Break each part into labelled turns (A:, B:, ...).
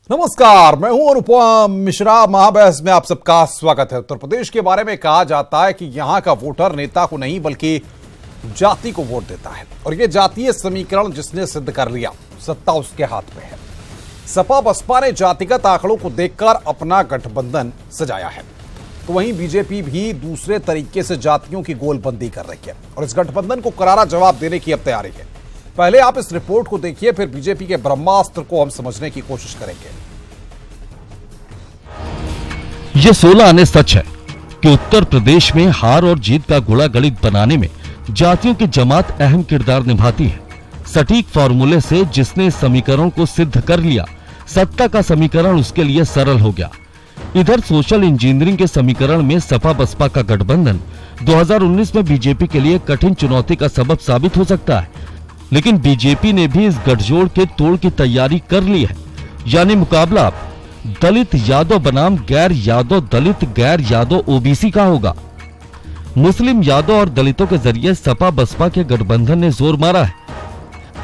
A: नमस्कार, मैं हूं अनुपम मिश्रा। महाबहस में आप सबका स्वागत है। उत्तर प्रदेश के बारे में कहा जाता है कि यहां का वोटर नेता को नहीं बल्कि जाति को वोट देता है, और यह जातीय समीकरण जिसने सिद्ध कर लिया, सत्ता उसके हाथ में है। सपा बसपा ने जातिगत आंकड़ों को देखकर अपना गठबंधन सजाया है, तो वहीं बीजेपी भी दूसरे तरीके से जातियों की गोलबंदी कर रही है और इस गठबंधन को करारा जवाब देने की अब तैयारी है। पहले आप इस रिपोर्ट को देखिए, फिर बीजेपी के ब्रह्मास्त्र को हम समझने की कोशिश करेंगे।
B: ये 16 आने सच है कि उत्तर प्रदेश में हार और जीत का गुणा गणित बनाने में जातियों की जमात अहम किरदार निभाती है। सटीक फॉर्मूले से जिसने समीकरण को सिद्ध कर लिया, सत्ता का समीकरण उसके लिए सरल हो गया। इधर सोशल इंजीनियरिंग के समीकरण में सपा बसपा का गठबंधन 2019 में बीजेपी के लिए कठिन चुनौती का सबब साबित हो सकता है, लेकिन बीजेपी ने भी इस गठजोड़ के तोड़ की तैयारी कर ली है। यानी मुकाबला दलित यादव बनाम गैर यादव दलित गैर यादव ओबीसी का होगा। मुस्लिम यादव और दलितों के जरिए सपा बसपा के गठबंधन ने जोर मारा है।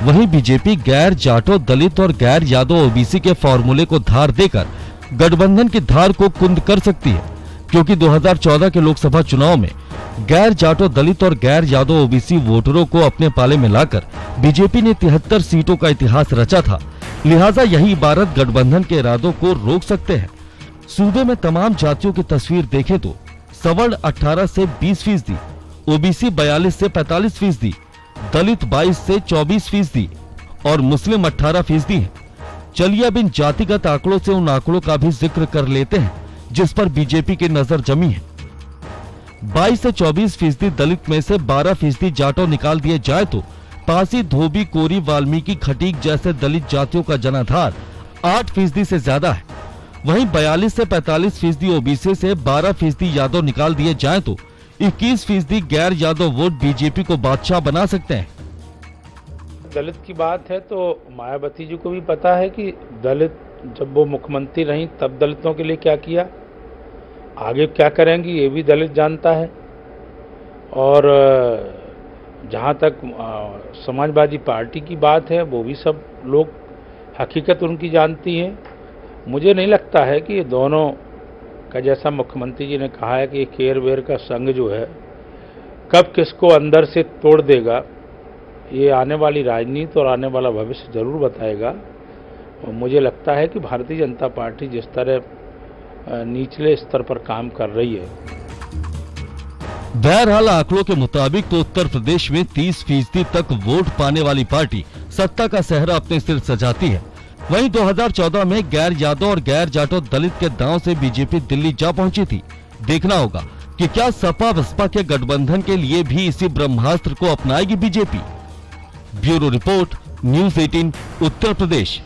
B: वहीं बीजेपी गैर जाटो दलित और गैर यादव ओबीसी के फॉर्मूले को धार देकर गठबंधन की धार को कुंद कर सकती है, क्योंकि 2014 के लोकसभा चुनाव में गैर जाटो दलित और गैर यादव ओबीसी वोटरों को अपने पाले में लाकर बीजेपी ने 73 सीटों का इतिहास रचा था। लिहाजा यही इबारत गठबंधन के इरादों को रोक सकते हैं। सूबे में तमाम जातियों की तस्वीर देखें तो सवर्ण 18 से 20%, ओबीसी 42 से 45%, दलित 22 से 24% और मुस्लिम 18% है। चलिए अब इन जातिगत आंकड़ों से उन आंकड़ों का भी जिक्र कर लेते हैं जिस पर बीजेपी की नजर जमी है। 22 से 24% दलित में से 12% जाटों निकाल दिए जाए तो पासी, धोबी, कोरी, वाल्मीकि, खटीक जैसे दलित जातियों का जनाधार 8% से ज्यादा है। वहीं 42 से 45% ओबीसी से 12% यादव निकाल दिए जाए तो 21% गैर यादव वोट बीजेपी को बादशाह बना सकते हैं।
C: दलित की बात है तो मायावती जी को भी पता है कि दलित जब वो मुख्यमंत्री रही तब दलितों के लिए क्या किया, आगे क्या करेंगी ये भी दलित जानता है। और जहाँ तक समाजवादी पार्टी की बात है वो भी सब लोग हकीकत उनकी जानती हैं। मुझे नहीं लगता है कि ये दोनों का, जैसा मुख्यमंत्री जी ने कहा है कि ये केर वेर का संग जो है कब किसको अंदर से तोड़ देगा, ये आने वाली राजनीति और आने वाला भविष्य जरूर बताएगा। और मुझे लगता है कि भारतीय जनता पार्टी जिस तरह निचले स्तर पर काम कर रही है,
B: बहरहाल आंकड़ों के मुताबिक तो उत्तर प्रदेश में 30% तक वोट पाने वाली पार्टी सत्ता का सेहरा अपने सिर सजाती है। वहीं 2014 में गैर यादव और गैर जाटो दलित के दांव से बीजेपी दिल्ली जा पहुंची थी। देखना होगा कि क्या सपा बसपा के गठबंधन के लिए भी इसी ब्रह्मास्त्र को अपनाएगी BJP. Bureau report, news 18 Uttar Pradesh.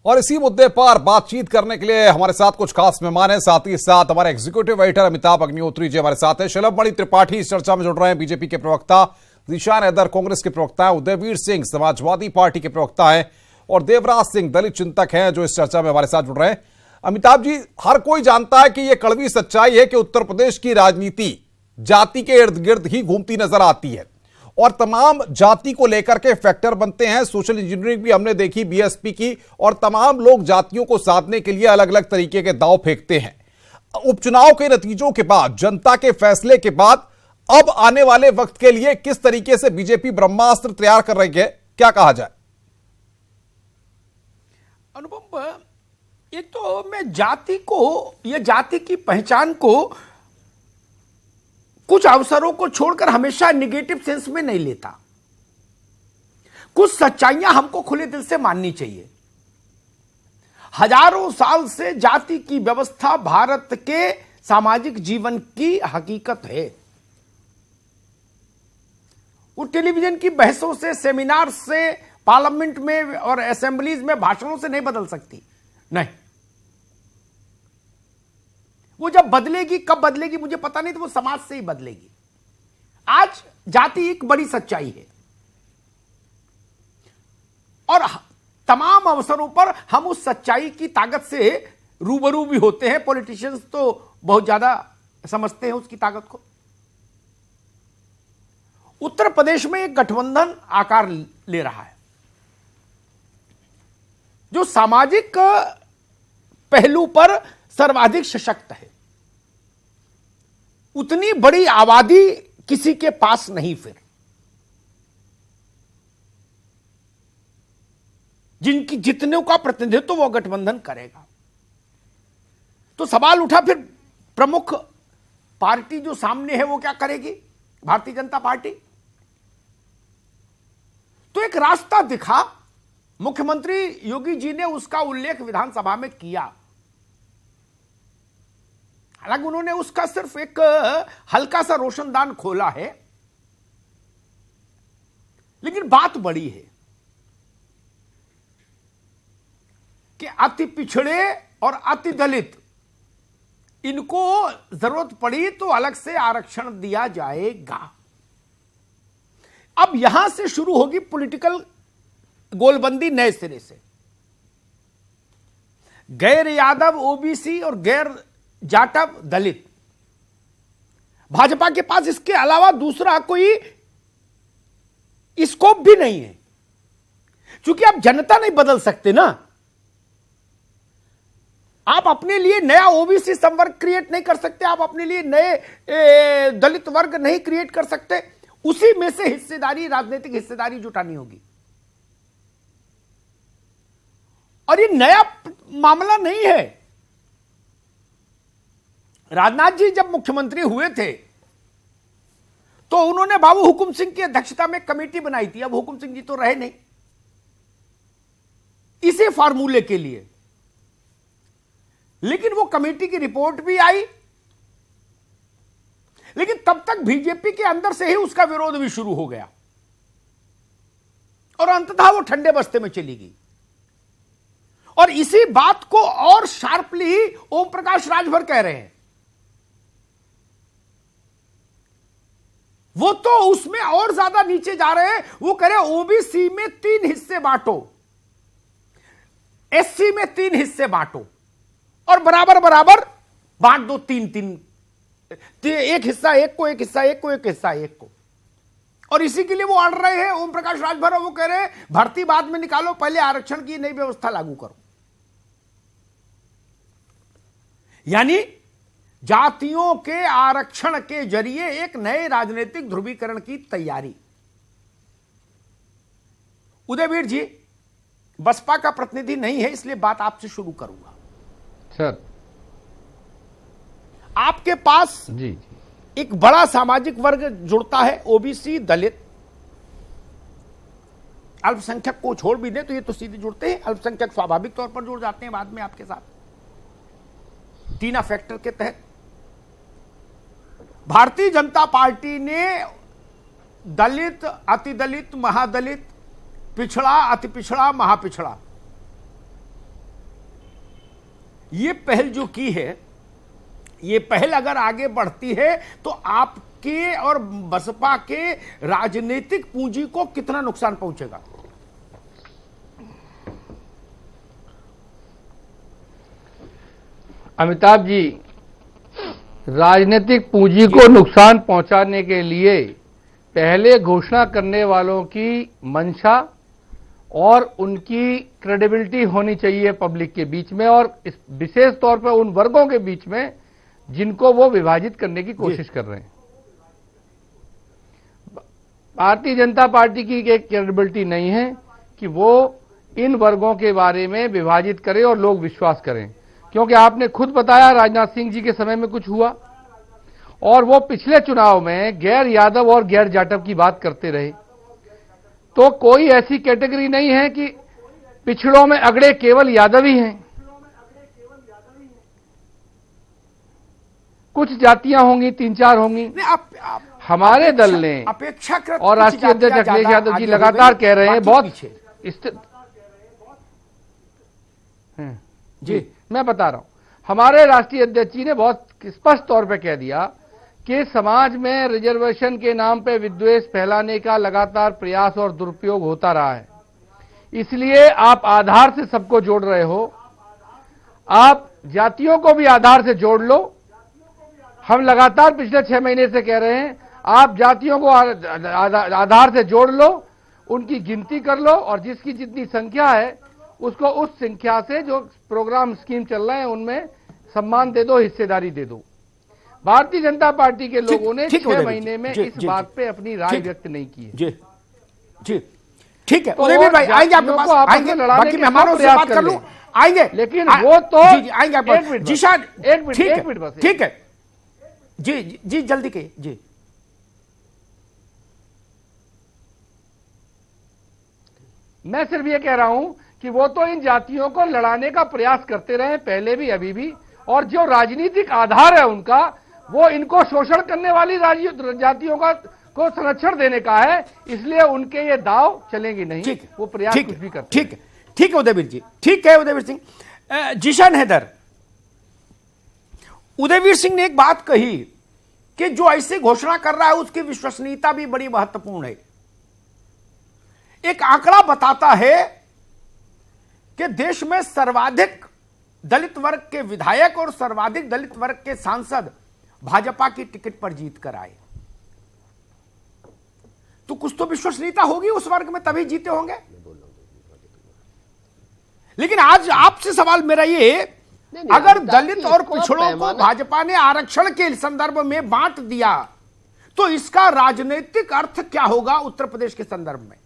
A: और इसी मुद्दे पर बातचीत करने के लिए हमारे साथ कुछ खास मेहमान हैं। साथ ही साथ हमारे एग्जीक्यूटिव एडिटर अमिताभ अग्निहोत्री जी हमारे साथ हैं। शलभमणि त्रिपाठी इस चर्चा में जुड़ रहे हैं, बीजेपी के प्रवक्ता। जीशान हैदर कांग्रेस के प्रवक्ता हैं। उदयवीर सिंह समाजवादी पार्टी के प्रवक्ता हैं और देवराज सिंह दलित चिंतक हैं जो इस चर्चा में हमारे साथ जुड़ रहे हैं। अमिताभ जी, हर कोई जानता है कि यह कड़वी सच्चाई है कि उत्तर प्रदेश की राजनीति जाति के इर्द गिर्द ही घूमती नजर आती है और तमाम जाति को लेकर के फैक्टर बनते हैं। सोशल इंजीनियरिंग भी हमने देखी बीएसपी की, और तमाम लोग जातियों को साधने के लिए अलग अलग तरीके के दांव फेंकते हैं। उपचुनाव के नतीजों के बाद, जनता के फैसले के बाद, अब आने वाले वक्त के लिए किस तरीके से बीजेपी ब्रह्मास्त्र तैयार कर रही है, क्या कहा जाए?
D: अनुपम, एक तो मैं जाति को या जाति की पहचान को कुछ अवसरों को छोड़कर हमेशा नेगेटिव सेंस में नहीं लेता। कुछ सच्चाइयां हमको खुले दिल से माननी चाहिए। हजारों साल से जाति की व्यवस्था भारत के सामाजिक जीवन की हकीकत है। वो टेलीविजन की बहसों से, सेमिनार से, पार्लियामेंट में और असेंबलीज में भाषणों से नहीं बदल सकती। नहीं, वो जब बदलेगी, कब बदलेगी मुझे पता नहीं, तो वो समाज से ही बदलेगी। आज जाति एक बड़ी सच्चाई है और तमाम अवसरों पर हम उस सच्चाई की ताकत से रूबरू भी होते हैं। पॉलिटिशियंस तो बहुत ज्यादा समझते हैं उसकी ताकत को। उत्तर प्रदेश में एक गठबंधन आकार ले रहा है जो सामाजिक पहलू पर सर्वाधिक सशक्त है, उतनी बड़ी आबादी किसी के पास नहीं फिर, जिनकी जितने का प्रतिनिधित्व वो गठबंधन करेगा। तो सवाल उठा फिर प्रमुख पार्टी जो सामने है वो क्या करेगी, भारतीय जनता पार्टी। तो एक रास्ता दिखा, मुख्यमंत्री योगी जी ने उसका उल्लेख विधानसभा में किया। हालांकि उन्होंने उसका सिर्फ एक हल्का सा रोशनदान खोला है, लेकिन बात बड़ी है कि अति पिछड़े और अति दलित, इनको जरूरत पड़ी तो अलग से आरक्षण दिया जाएगा। अब यहां से शुरू होगी पॉलिटिकल गोलबंदी नए सिरे से। गैर यादव ओबीसी और गैर जाटव दलित, भाजपा के पास इसके अलावा दूसरा कोई स्कोप भी नहीं है, क्योंकि आप जनता नहीं बदल सकते ना। आप अपने लिए नया ओबीसी संवर्ग क्रिएट नहीं कर सकते, आप अपने लिए नए दलित वर्ग नहीं क्रिएट कर सकते। उसी में से हिस्सेदारी, राजनीतिक हिस्सेदारी जुटानी होगी। और ये नया मामला नहीं है। राजनाथ जी जब मुख्यमंत्री हुए थे तो उन्होंने बाबू हुकुम सिंह की अध्यक्षता में कमेटी बनाई थी। अब हुकुम सिंह जी तो रहे नहीं, इसी फार्मूले के लिए। लेकिन वो कमेटी की रिपोर्ट भी आई, लेकिन तब तक बीजेपी के अंदर से ही उसका विरोध भी शुरू हो गया और अंततः वो ठंडे बस्ते में चली गई। और इसी बात को और शार्पली ओम प्रकाश राजभर कह रहे हैं। वो तो उसमें और ज्यादा नीचे जा रहे हैं। वो कह रहे हैं ओबीसी में 3 हिस्से बांटो, एससी में 3 हिस्से बांटो और बराबर बराबर बांट दो, 3-3, एक हिस्सा एक को, एक हिस्सा एक को, एक हिस्सा एक को। और इसी के लिए वो अड़ रहे हैं ओम प्रकाश राजभर। वो कह रहे हैं भर्ती बाद में निकालो, पहले आरक्षण की नई व्यवस्था लागू करो। यानी जातियों के आरक्षण के जरिए एक नए राजनीतिक ध्रुवीकरण की तैयारी। उदयवीर जी बसपा का प्रतिनिधि नहीं है, इसलिए बात आपसे शुरू करूंगा।
E: सर,
D: आपके पास
E: जी
D: एक बड़ा सामाजिक वर्ग जुड़ता है, ओबीसी, दलित, अल्पसंख्यक को छोड़ भी दे तो ये तो सीधे जुड़ते हैं। अल्पसंख्यक स्वाभाविक तौर पर जुड़ जाते हैं बाद में आपके साथ, टीना फैक्टर के तहत। भारतीय जनता पार्टी ने दलित, अति दलित, महादलित, पिछड़ा, अति पिछड़ा, महापिछड़ा, ये पहल जो की है, ये पहल अगर आगे बढ़ती है तो आपके और बसपा के राजनीतिक पूंजी को कितना नुकसान पहुंचेगा?
E: अमिताभ जी, राजनीतिक पूंजी को नुकसान पहुंचाने के लिए पहले घोषणा करने वालों की मंशा और उनकी क्रेडिबिलिटी होनी चाहिए पब्लिक के बीच में, और इस विशेष तौर पर उन वर्गों के बीच में जिनको वो विभाजित करने की कोशिश कर रहे हैं। भारतीय जनता पार्टी की एक क्रेडिबिलिटी नहीं है कि वो इन वर्गों के बारे में विभाजित करे और लोग विश्वास करें, क्योंकि आपने खुद बताया राजनाथ सिंह जी के समय में कुछ हुआ और वो पिछले चुनाव में गैर यादव और गैर जाटव की बात करते रहे। तो कोई ऐसी कैटेगरी नहीं है कि पिछड़ों में अगड़े केवल यादव ही हैं, कुछ जातियां होंगी, 3-4 होंगी। हमारे दल ने
D: अपेक्षाकृत
E: और राष्ट्रीय अध्यक्ष अखिलेश यादव जी लगातार कह रहे हैं, बहुत जी मैं बता रहा हूं, हमारे राष्ट्रीय अध्यक्ष जी ने बहुत स्पष्ट तौर पे कह दिया कि समाज में रिजर्वेशन के नाम पे विद्वेष फैलाने का लगातार प्रयास और दुरुपयोग होता रहा है। इसलिए आप आधार से सबको जोड़ रहे हो, आप जातियों को भी आधार से जोड़ लो। हम लगातार पिछले 6 महीने से कह रहे हैं, आप जातियों को आधार से जोड़ लो, उनकी गिनती कर लो और जिसकी जितनी संख्या है उसको उस संख्या से जो प्रोग्राम स्कीम चल रहे हैं उनमें सम्मान दे दो, हिस्सेदारी दे दो। भारतीय जनता पार्टी के लोगों ने 6 महीने में इस बात पे अपनी राय व्यक्त नहीं की है।
D: जी जी ठीक है, उदयवीर भाई आएंगे आपके पास, आएंगे, बाकी मेहमानों से बात कर लूं, आएंगे,
E: लेकिन वो तो
D: जी आएंगे आपके पास। जीशान, ठीक है जी जी जल्दी कहिए जी।
E: मैं सिर्फ ये कह रहा हूं कि वो तो इन जातियों को लड़ाने का प्रयास करते रहे, पहले भी अभी भी, और जो राजनीतिक आधार है उनका, वो इनको शोषण करने वाली जातियों का को संरक्षण देने का है, इसलिए उनके ये दाव चलेंगे नहीं। वो प्रयास कुछ भी करते हैं।
D: ठीक है उदयवीर जी, ठीक है उदयवीर सिंह। जीशान हैदर, उदयवीर सिंह ने एक बात कही कि जो ऐसी घोषणा कर रहा है उसकी विश्वसनीयता भी बड़ी महत्वपूर्ण है। एक आंकड़ा बताता है कि देश में सर्वाधिक दलित वर्ग के विधायक और सर्वाधिक दलित वर्ग के सांसद भाजपा की टिकट पर जीत कर आए, तो कुछ तो विश्वसनीयता होगी उस वर्ग में, तभी जीते होंगे। लेकिन आज आपसे सवाल मेरा ये, अगर दलित और पिछड़ों को भाजपा ने आरक्षण के संदर्भ में बांट दिया तो इसका राजनीतिक अर्थ क्या होगा उत्तर प्रदेश के संदर्भ में?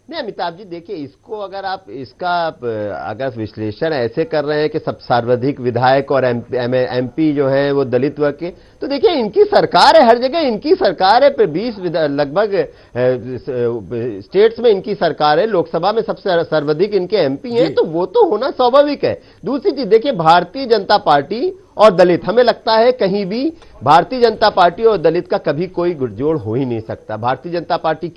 F: नहीं अमिताभ जी, देखिए इसको अगर आप इसका अगर विश्लेषण ऐसे कर रहे हैं कि सब सर्वाधिक विधायक और एमपी जो है वो दलित वर्ग के, तो देखिए इनकी सरकार है, हर जगह इनकी सरकार है, 20 लगभग स्टेट्स में इनकी सरकार है, लोकसभा में सबसे सर्वाधिक इनके एमपी हैं, तो वो तो होना स्वाभाविक है। दूसरी चीज देखिए, भारतीय जनता पार्टी और दलित, हमें लगता है कहीं भी भारतीय जनता पार्टी और दलित का कभी कोई गुठजोड़ हो ही नहीं सकता। भारतीय जनता पार्टी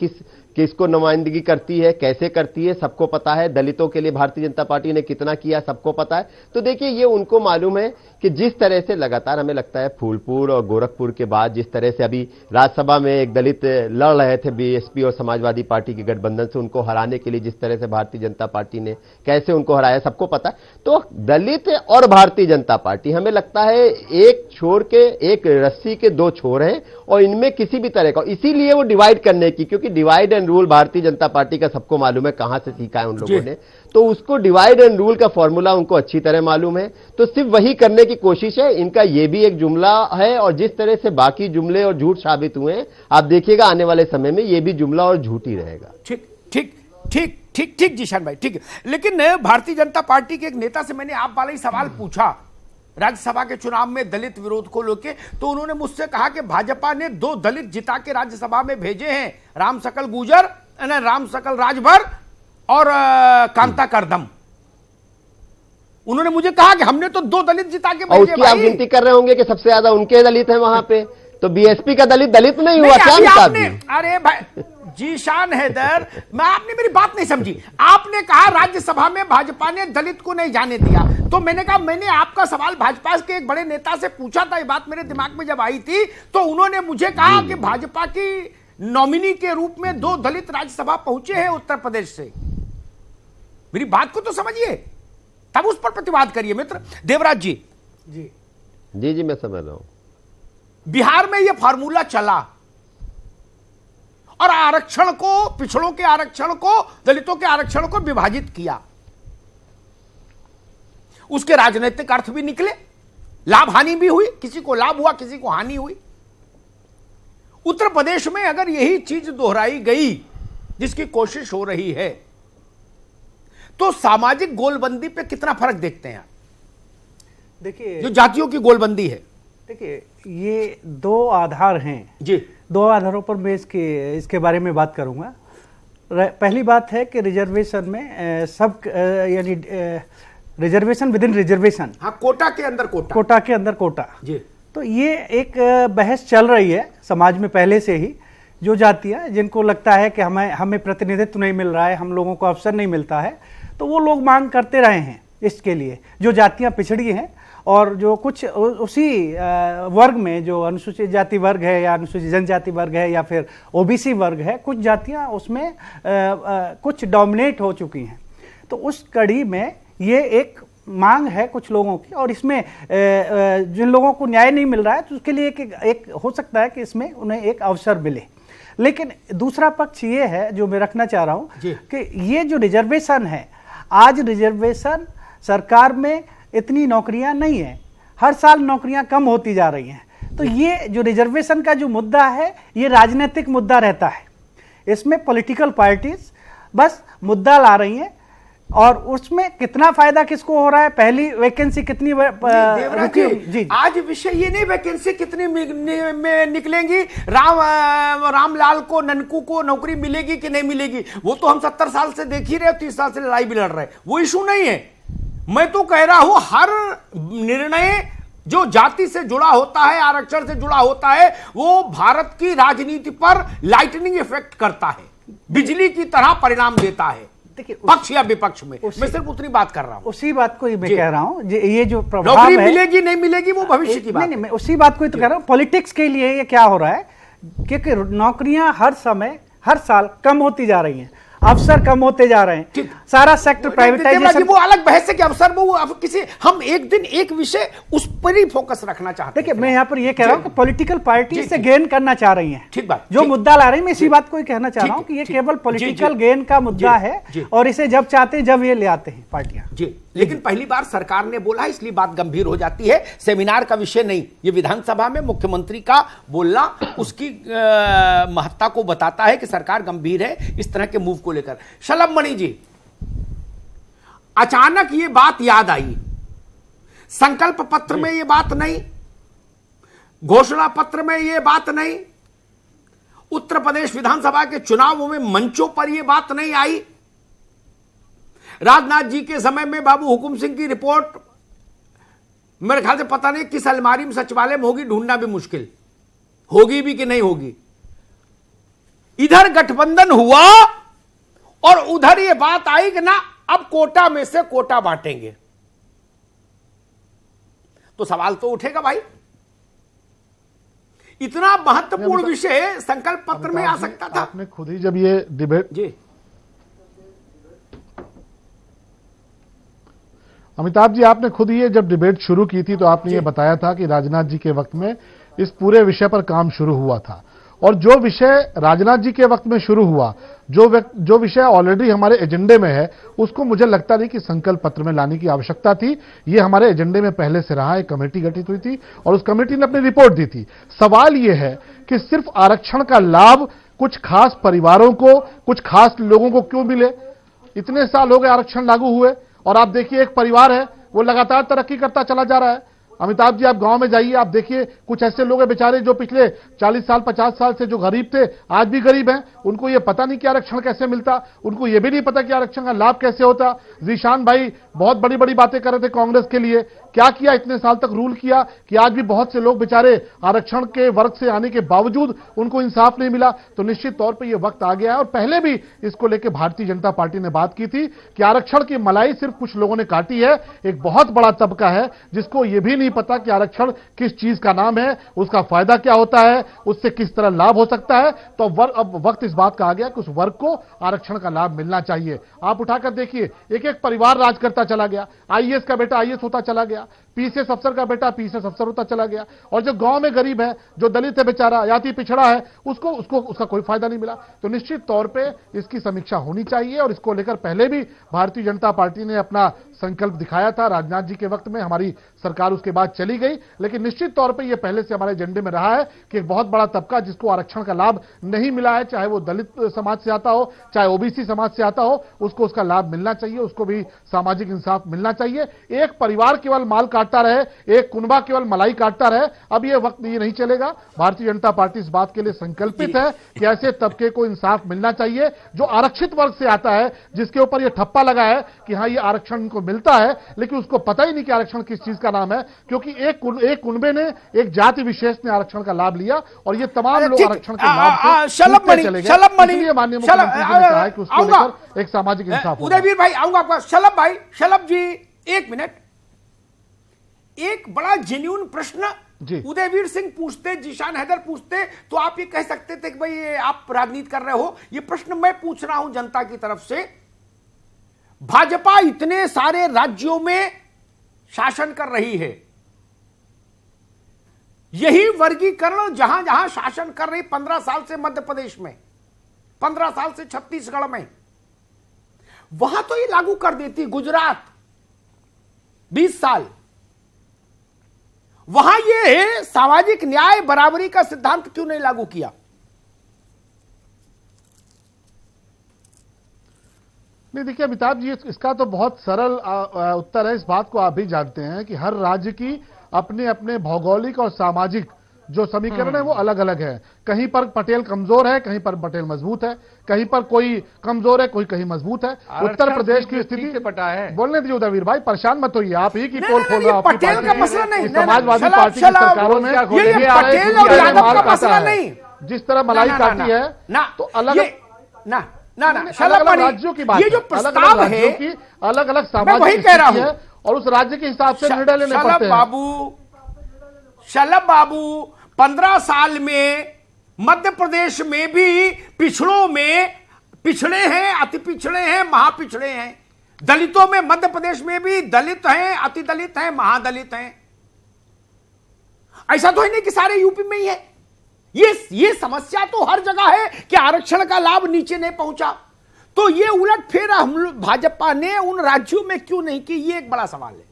F: किसको नुमाइंदगी करती है, कैसे करती है, सबको पता है। दलितों के लिए भारतीय जनता पार्टी ने कितना किया सबको पता है। तो देखिए ये उनको मालूम है कि जिस तरह से लगातार हमें लगता है फूलपुर और गोरखपुर के बाद जिस तरह से अभी राज्यसभा में एक दलित लड़ रहे थे बीएसपी और समाजवादी पार्टी के गठबंधन से, उनको हराने के लिए जिस तरह से भारतीय जनता पार्टी ने कैसे उनको हराया सबको पता है। तो दलित और भारतीय जनता पार्टी हमें लगता है एक छोर के, एक रस्सी के दो छोर हैं, और इनमें किसी भी तरह का, इसीलिए वो डिवाइड करने की, क्योंकि divide and rule Bharatiya Janata party का सबको मालूम है कहां से सीखा है उन लोगों ने, तो उसको डिवाइड एंड रूल का फॉर्मूला उनको अच्छी तरह मालूम है, तो सिर्फ वही करने की कोशिश है। इनका ये भी एक जुमला है, और जिस तरह से बाकी जुमले और झूठ साबित हुए हैं, आप देखिएगा आने वाले समय में ये भी जुमला और झूठ ही रहेगा।
D: ठीक ठीक ठीक ठीक ठीक जीशान भाई, ठीक है। लेकिन भारतीय जनता पार्टी के एक नेता से मैंने आप वाला ही सवाल पूछा राज्यसभा के चुनाव में दलित विरोध को लेके, तो उन्होंने मुझसे कहा कि भाजपा ने 2 दलित जिता के राज्यसभा में भेजे हैं, राम सकल गुजर, राम सकल राजभर और कांता करदम। उन्होंने मुझे कहा कि हमने तो 2 दलित जिता के भेजे।
F: आप गिनती कर रहे होंगे कि सबसे ज्यादा उनके दलित हैं वहां पे, तो बीएसपी का दलित नहीं हुआ क्या?
D: अरे भाई जीशान हैदर, आपने मेरी बात नहीं समझी। आपने कहा राज्यसभा में भाजपा ने दलित को नहीं जाने दिया, तो मैंने कहा मैंने आपका सवाल भाजपा के एक बड़े नेता से पूछा था, ये बात मेरे दिमाग में जब आई थी, तो उन्होंने मुझे कहा कि भाजपा की नॉमिनी के रूप में 2 दलित राज्यसभा पहुंचे हैं उत्तर प्रदेश से। मेरी बात को तो समझिए, तब उस पर प्रतिवाद करिए। मित्र देवराज जी।
F: जी मैं समझ रहा हूं।
D: बिहार में यह फार्मूला चला और आरक्षण को, पिछड़ों के आरक्षण को, दलितों के आरक्षण को विभाजित किया। उसके राजनीतिक अर्थ भी निकले, लाभ हानि भी हुई, किसी को लाभ हुआ, किसी को हानि हुई। उत्तर प्रदेश में अगर यही चीज दोहराई गई जिसकी कोशिश हो रही है, तो सामाजिक गोलबंदी पे कितना फर्क देखते हैं?
G: देखिए,
D: जो जातियों की गोलबंदी है,
G: देखिए ये 2 आधार हैं
D: जी।
G: 2 आधारों पर मैं इसके बारे में बात करूंगा। पहली बात है कि रिजर्वेशन में सब यानी रिजर्वेशन विद इन रिजर्वेशन,
D: हाँ, कोटा के अंदर कोटा,
G: कोटा के अंदर कोटा
D: जी।
G: तो ये एक बहस चल रही है समाज में पहले से ही। जो जातियां जिनको लगता है कि हमें प्रतिनिधित्व नहीं मिल रहा है, हम लोगों को अवसर नहीं मिलता है, तो वो लोग मांग करते रहे हैं इसके लिए। जो जातियां पिछड़ी हैं और जो कुछ उसी वर्ग में जो अनुसूचित जाति वर्ग है या अनुसूचित जनजाति वर्ग है या फिर ओबीसी वर्ग है, कुछ जातियां उसमें कुछ डोमिनेट हो चुकी हैं। तो उस कड़ी में ये एक मांग है कुछ लोगों की, और इसमें जिन लोगों को न्याय नहीं मिल रहा है तो उसके लिए एक हो सकता है कि इसमें उन्हें एक अवसर मिले। लेकिन दूसरा पक्ष ये है जो मैं रखना चाह रहा हूं कि ये जो रिजर्वेशन है, आज रिजर्वेशन सरकार में इतनी नौकरियां नहीं है, हर साल नौकरियां कम होती जा रही हैं। तो ये जो रिजर्वेशन का जो मुद्दा है ये राजनीतिक मुद्दा रहता है, इसमें पॉलिटिकल पार्टीज बस मुद्दा ला रही हैं और उसमें कितना फायदा किसको हो रहा है, पहली वैकेंसी कितनी
D: जी, आज विषय ये नहीं वैकेंसी कितनी में निकलेंगी, रामलाल को, ननकू को नौकरी मिलेगी कि नहीं मिलेगी, वो तो हम 70 साल से देख ही रहे, 30 साल से लड़ाई भी लड़ रहे, वो इशू नहीं है। मैं तो कह रहा हूं हर निर्णय जो जाति से जुड़ा होता है, आरक्षण से जुड़ा होता है, वो भारत की राजनीति पर लाइटनिंग इफेक्ट करता है, बिजली की तरह परिणाम देता है, देखिए पक्ष या विपक्ष में। मैं सिर्फ उतनी बात कर रहा हूं,
G: उसी बात को मैं कह रहा हूं, ये जो प्रभाव
D: नौकरी
G: है,
D: मिलेगी नहीं मिलेगी वो भविष्य की बात
G: नहीं, मैं उसी बात को तो कह रहा हूं। पॉलिटिक्स के लिए ये क्या हो रहा है, क्योंकि नौकरियां हर समय हर साल कम होती जा रही हैं, अवसर कम होते जा रहे हैं, सारा सेक्टर प्राइवेटाइजेशन,
D: वो अलग बहस है कि अवसर वो अब किसी, हम एक दिन एक विषय उस पर ही फोकस रखना चाहते हैं।
G: देखिए मैं यहाँ पर ये कह रहा हूँ कि पॉलिटिकल पार्टी से गेन करना चाह रही हैं,
D: ठीक बात,
G: जो मुद्दा ला रही है, मैं इसी बात को ही कहना चाह रहा हूँ कि ये केवल पॉलिटिकल गेन का मुद्दा है और इसे जब चाहते हैं जब ये ले आते हैं पार्टियां।
D: जी, लेकिन पहली बार सरकार ने बोला, इसलिए बात गंभीर हो जाती है, सेमिनार का विषय नहीं, ये विधानसभा में मुख्यमंत्री का बोलना उसकी महत्ता को बताता है कि सरकार गंभीर है इस तरह के मूव को लेकर। शलभ मणि जी, अचानक ये बात याद आई, संकल्प पत्र में ये बात नहीं, घोषणा पत्र में ये बात नहीं, उत्तर प्रदेश विधानसभा के चुनावों में मंचों पर ये बात नहीं आई, राजनाथ जी के समय में बाबू हुकुम सिंह की रिपोर्ट मेरे ख्याल से पता नहीं किस अलमारी में सचिवालय में होगी, ढूंढना भी मुश्किल, होगी भी कि नहीं होगी। इधर गठबंधन हुआ और उधर ये बात आई कि ना अब कोटा में से कोटा बांटेंगे, तो सवाल तो उठेगा भाई, इतना महत्वपूर्ण विषय संकल्प पत्र में आ सकता था।
H: आपने खुद ही जब ये डिबेट,
D: जी
H: अमिताभ जी, आपने खुद ये जब डिबेट शुरू की थी तो आपने ये बताया था कि राजनाथ जी के वक्त में इस पूरे विषय पर काम शुरू हुआ था, और जो विषय राजनाथ जी के वक्त में शुरू हुआ, जो विषय ऑलरेडी हमारे एजेंडे में है, उसको मुझे लगता नहीं कि संकल्प पत्र में लाने की आवश्यकता थी। ये हमारे एजेंडे में पहले से रहा, एक कमेटी गठित हुई थी और उस कमेटी ने अपनी रिपोर्ट दी थी। सवाल ये है कि सिर्फ आरक्षण का लाभ कुछ खास परिवारों को, कुछ खास लोगों को क्यों मिले? इतने साल हो गए आरक्षण लागू हुए और आप देखिए एक परिवार है वो लगातार तरक्की करता चला जा रहा है। अमिताभ जी, आप गांव में जाइए, आप देखिए कुछ ऐसे लोग हैं बेचारे जो पिछले 40 साल 50 साल से जो गरीब थे आज भी गरीब हैं, उनको ये पता नहीं कि आरक्षण कैसे मिलता, उनको ये भी नहीं पता कि आरक्षण का लाभ कैसे होता। जीशान भाई बहुत बड़ी बड़ी बातें कर रहे थे कांग्रेस के लिए, क्या किया, इतने साल तक रूल किया कि आज भी बहुत से लोग बेचारे आरक्षण के वर्ग से आने के बावजूद उनको इंसाफ नहीं मिला। तो निश्चित तौर पर यह वक्त आ गया है, और पहले भी इसको लेकर भारतीय जनता पार्टी ने बात की थी कि आरक्षण की मलाई सिर्फ कुछ लोगों ने काटी है, एक बहुत बड़ा तबका है जिसको यह भी नहीं पता कि आरक्षण किस चीज का नाम है, उसका फायदा क्या होता है, उससे किस तरह लाभ हो सकता है। तो अब वक्त इस बात का आ गया कि उस वर्ग को आरक्षण का लाभ मिलना चाहिए। आप उठाकर देखिए, एक एक परिवार राज करता चला गया, आईएएस का बेटा आईएएस होता चला गया, पीसीएस अफसर का बेटा पीसीएस अफसर होता चला गया, और जो गांव में गरीब है, जो दलित है बेचारा, जाति पिछड़ा है, उसका कोई फायदा नहीं मिला। तो निश्चित तौर पे इसकी समीक्षा होनी चाहिए, और इसको लेकर पहले भी भारतीय जनता पार्टी ने अपना संकल्प दिखाया था राजनाथ जी के वक्त में, हमारी सरकार उसके बाद चली गई, लेकिन निश्चित तौर पे ये पहले से हमारे एजेंडे में रहा है कि एक बहुत बड़ा तबका जिसको आरक्षण का लाभ नहीं मिला है, चाहे वो दलित समाज से आता हो, चाहे ओबीसी समाज से आता हो, उसको उसका लाभ मिलना चाहिए, उसको भी सामाजिक इंसाफ मिलना चाहिए। एक परिवार केवल माल काटता रहे, एक कुनबा केवल मलाई काटता रहे, अब ये वक्त ये नहीं चलेगा। भारतीय जनता पार्टी इस बात के लिए संकल्पित है कि ऐसे तबके को इंसाफ मिलना चाहिए जो आरक्षित वर्ग से आता है, जिसके ऊपर ये ठप्पा लगा है कि हाँ ये आरक्षण इनको मिलता है, लेकिन उसको पता ही नहीं कि आरक्षण किस चीज का नाम है, क्योंकि एक कुनबे ने, एक जाति विशेष ने आरक्षण का लाभ लिया, और ये तमाम लोग आरक्षण के लाभ चले गए। इसलिए माननीय मुख्यमंत्री जी ने कहा कि उसको लेकर एक सामाजिक इंसाफ होगा।
D: उदयवीर भाई आऊंगा आपका। शलभ जी एक मिनट, एक बड़ा जेन्युइन प्रश्न उदयवीर सिंह पूछते, जीशान हैदर पूछते, तो आप ये कह सकते थे कि भाई आप राजनीति कर रहे हो। ये प्रश्न मैं पूछ रहा हूं जनता की तरफ से, भाजपा इतने सारे राज्यों में शासन कर रही है, यही वर्गीकरण जहां जहां शासन कर रही 15 साल से मध्य प्रदेश में, 15 साल से छत्तीसगढ़ में, वहां तो ये लागू कर देती। गुजरात 20 साल, वहां ये सामाजिक न्याय बराबरी का सिद्धांत क्यों नहीं लागू किया?
H: नहीं, देखिए अमिताभ जी, इसका तो बहुत सरल उत्तर है। इस बात को आप भी जानते हैं कि हर राज्य की अपने अपने भौगोलिक और सामाजिक जो समीकरण है वो अलग अलग है। कहीं पर पटेल कमजोर है, कहीं पर पटेल मजबूत है, कहीं पर कोई कमजोर है, कोई कहीं मजबूत है। उत्तर प्रदेश की स्थिति
E: से पटा है।
H: बोलने दीजिए उदयवीर भाई, परेशान मत होइए, आप ही की पोल खोल रहा
D: पटेल का मसला नहीं,
H: समाजवादी पार्टी की सरकारों में
D: पटेल और यादव का मसला नहीं।
H: जिस तरह मलाई काटी है तो अलग
D: अलग
H: राज्यों की बात,
D: ये जो प्रस्ताव है
H: की अलग अलग सामाजिक स्थिति है और उस राज्य के हिसाब से निर्णय लेने पड़ते हैं।
D: शलभ बाबू 15 साल में मध्य प्रदेश में भी पिछड़ों में पिछड़े हैं, अति पिछड़े हैं, महापिछड़े हैं। दलितों में मध्य प्रदेश में भी दलित हैं, अति दलित हैं, महादलित हैं। ऐसा तो है नहीं कि सारे यूपी में ही है। ये समस्या तो हर जगह है कि आरक्षण का लाभ नीचे नहीं पहुंचा। तो ये उलट फेर हम लोग भाजपा ने उन राज्यों में क्यों नहीं की, ये एक बड़ा सवाल है।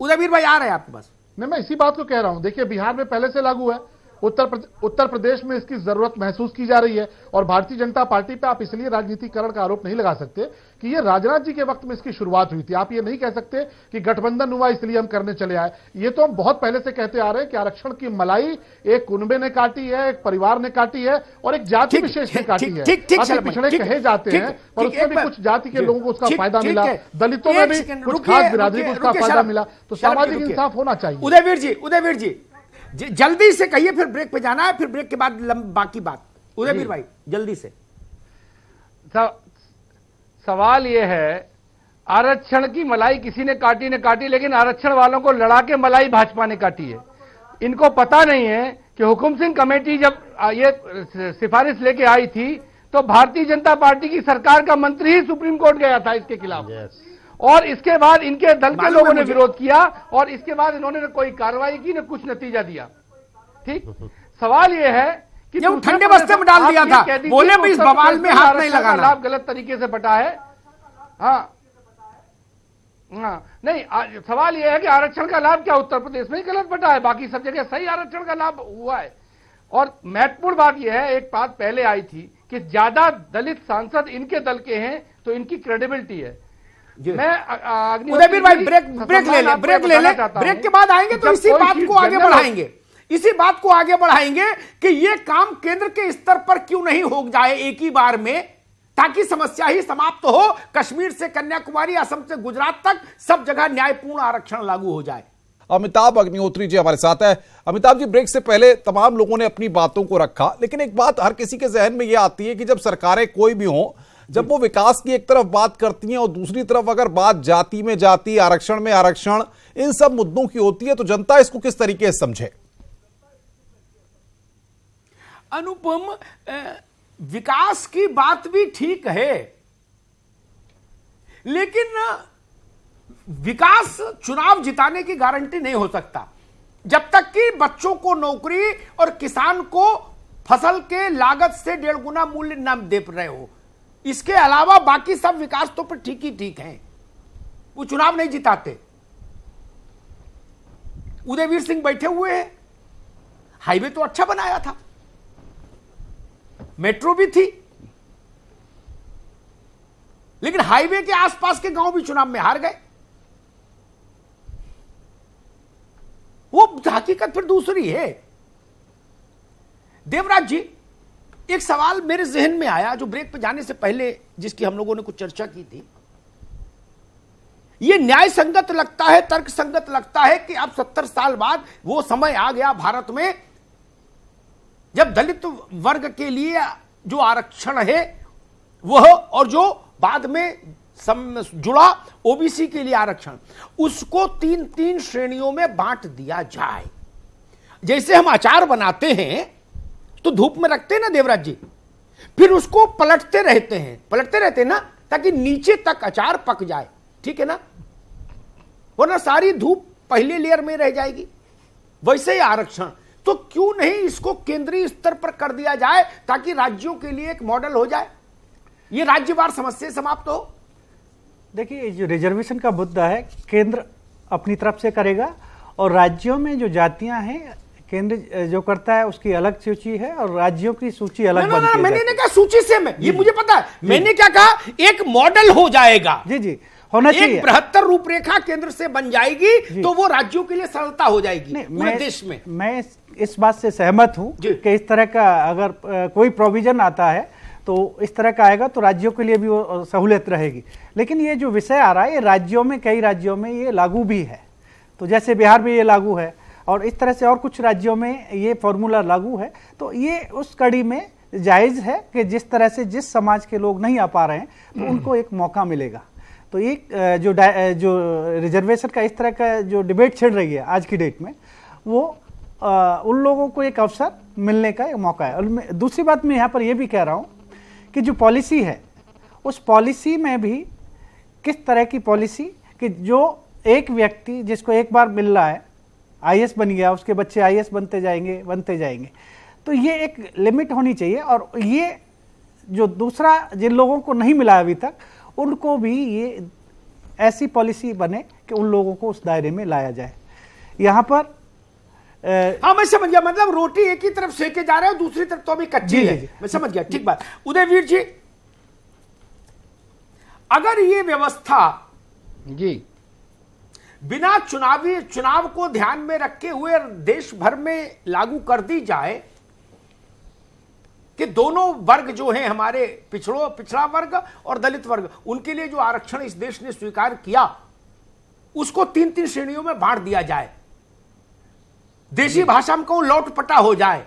D: उदयवीर भाई आ रहे हैं आपके पास।
H: नहीं, मैं इसी बात को कह रहा हूं। देखिए, बिहार में पहले से लागू है, उत्तर प्रदेश में इसकी जरूरत महसूस की जा रही है और भारतीय जनता पार्टी पे आप इसलिए राजनीतिकरण का आरोप नहीं लगा सकते कि ये राजनाथ जी के वक्त में इसकी शुरुआत हुई थी। आप ये नहीं कह सकते कि गठबंधन हुआ इसलिए हम करने चले आए। ये तो हम बहुत पहले से कहते आ रहे हैं कि आरक्षण की मलाई एक कुनबे ने काटी है, एक परिवार ने काटी है और एक जाति विशेष ने काटी है। अति पिछड़े कहे जाते हैं पर उसमें भी कुछ जाति के लोगों को उसका फायदा मिला, दलितों में भी कुछ खास बिरादरी को उसका फायदा मिला। तो सामाजिक इंसाफ होना चाहिए।
D: उदयवीर जी जल्दी से कहिए, फिर ब्रेक पे जाना है, फिर ब्रेक के बाद बाकी बात। उदयवीर भाई जल्दी से।
E: सवाल यह है, आरक्षण की मलाई किसी ने काटी, लेकिन आरक्षण वालों को लड़ा के मलाई भाजपा ने काटी है। इनको पता नहीं है कि हुकुम सिंह कमेटी जब ये सिफारिश लेके आई थी तो भारतीय जनता पार्टी की सरकार का मंत्री ही सुप्रीम कोर्ट गया था इसके खिलाफ। और इसके बाद इनके दल के लोगों ने विरोध किया और इसके बाद इन्होंने न कोई कार्रवाई की, न कुछ नतीजा दिया। ठीक, सवाल यह है कि
D: ठंडे बस्ते में डाल दिया था, बोले भी इस बवाल में हाथ नहीं लगाना।
E: लाभ गलत तरीके से बटा है। हाँ, नहीं, सवाल यह है कि आरक्षण का लाभ क्या उत्तर प्रदेश में ही गलत बटा है, बाकी सब जगह सही आरक्षण का लाभ हुआ है। और महत्वपूर्ण बात यह है, एक बात पहले आई थी कि ज्यादा दलित सांसद इनके दल के हैं तो इनकी क्रेडिबिलिटी है। मैं
D: उदयवीर भाई ब्रेक ले ले, ब्रेक के बाद आएंगे तो इसी बात को आगे बढ़ाएंगे कि ये काम केंद्र के स्तर पर क्यों नहीं हो जाए एक ही बार में, ताकि समस्या ही समाप्त हो। कश्मीर से कन्याकुमारी, असम से गुजरात तक सब जगह न्यायपूर्ण आरक्षण लागू हो जाए।
A: अमिताभ अग्निहोत्री जी हमारे साथ है। अमिताभ जी, ब्रेक से पहले तमाम लोगों ने अपनी बातों को रखा, लेकिन एक बात हर किसी के जहन में यह आती है कि जब सरकारें कोई भी हो, जब वो विकास की एक तरफ बात करती हैं और दूसरी तरफ अगर बात जाति में जाति, आरक्षण में आरक्षण, इन सब मुद्दों की होती है, तो जनता इसको किस तरीके से समझे?
D: अनुपम, विकास की बात भी ठीक है, लेकिन विकास चुनाव जिताने की गारंटी नहीं हो सकता जब तक कि बच्चों को नौकरी और किसान को फसल के लागत से 1.5 गुना मूल्य न दे रहे हो। इसके अलावा बाकी सब विकास तो पर ठीक ही ठीक हैं, वो चुनाव नहीं जिताते। उदयवीर सिंह बैठे हुए हैं, हाईवे तो अच्छा बनाया था, मेट्रो भी थी, लेकिन हाईवे के आसपास के गांव भी चुनाव में हार गए। वो हकीकत फिर दूसरी है। देवराज जी, एक सवाल मेरे जहन में आया जो ब्रेक पे जाने से पहले जिसकी हम लोगों ने कुछ चर्चा की थी। यह न्याय संगत लगता है, तर्क संगत लगता है कि अब 70 साल बाद वो समय आ गया भारत में जब दलित वर्ग के लिए जो आरक्षण है वह, और जो बाद में जुड़ा ओबीसी के लिए आरक्षण, उसको 3-3 श्रेणियों में बांट दिया जाए। जैसे हम अचार बनाते हैं तो धूप में रखते हैं ना देवराज जी, फिर उसको पलटते रहते हैं ना, ताकि नीचे तक अचार पक जाए। ठीक है ना, वरना सारी धूप पहले लेयर में रह जाएगी। वैसे ही आरक्षण, तो क्यों नहीं इसको केंद्रीय स्तर पर कर दिया जाए ताकि राज्यों के लिए एक मॉडल हो जाए, ये राज्यवार समस्या समाप्त हो।
G: देखिए, जो रिजर्वेशन का मुद्दा है केंद्र अपनी तरफ से करेगा, और राज्यों में जो जातियां हैं केंद्र जो करता है उसकी अलग सूची है और राज्यों की सूची अलग बनती है।
D: मैंने नहीं कहा सूची से, मैं ये मुझे पता है, मैंने क्या कहा, एक मॉडल हो जाएगा।
G: जी जी, होना चाहिए।
D: एक बृहत्तर रूपरेखा केंद्र से बन जाएगी तो वो राज्यों के लिए सरलता हो जाएगी पूरे देश में।
G: मैं इस बात से सहमत हूं कि इस तरह का अगर कोई प्रोविजन आता है तो इस तरह का आएगा तो राज्यों के लिए भी वो सहूलियत रहेगी। लेकिन ये जो विषय आ रहा है ये राज्यों में, कई राज्यों में ये लागू भी है, तो जैसे बिहार में ये लागू है और इस तरह से और कुछ राज्यों में ये फॉर्मूला लागू है, तो ये उस कड़ी में जायज़ है कि जिस तरह से जिस समाज के लोग नहीं आ पा रहे हैं तो उनको एक मौका मिलेगा। तो एक जो रिजर्वेशन का इस तरह का जो डिबेट छिड़ रही है आज की डेट में, वो उन लोगों को एक अवसर मिलने का एक मौका है। और दूसरी बात मैं यहाँ पर यह भी कह रहा हूँ कि जो पॉलिसी है उस पॉलिसी में भी किस तरह की पॉलिसी कि जो एक व्यक्ति जिसको एक बार मिल रहा है, आईएएस बन गया, उसके बच्चे आईएएस बनते जाएंगे, तो ये एक लिमिट होनी चाहिए। और ये जो दूसरा जिन लोगों को नहीं मिला अभी तक उनको भी ये ऐसी पॉलिसी बने कि उन लोगों को उस दायरे में लाया जाए। यहाँ पर
D: हाँ मैं समझ गया, मतलब रोटी एक ही तरफ सेके जा रहे हो, दूसरी तरफ तो अभी कच्ची है। मैं समझ गया, ठीक बात। उदयवीर जी, अगर ये व्यवस्था
E: जी
D: बिना चुनाव को ध्यान में रखे हुए देश भर में लागू कर दी जाए कि दोनों वर्ग जो हैं हमारे पिछड़ा वर्ग और दलित वर्ग, उनके लिए जो आरक्षण इस देश ने स्वीकार किया उसको 3-3 श्रेणियों में बांट दिया जाए, देशी भाषा में कहूं लौटपटा हो जाए,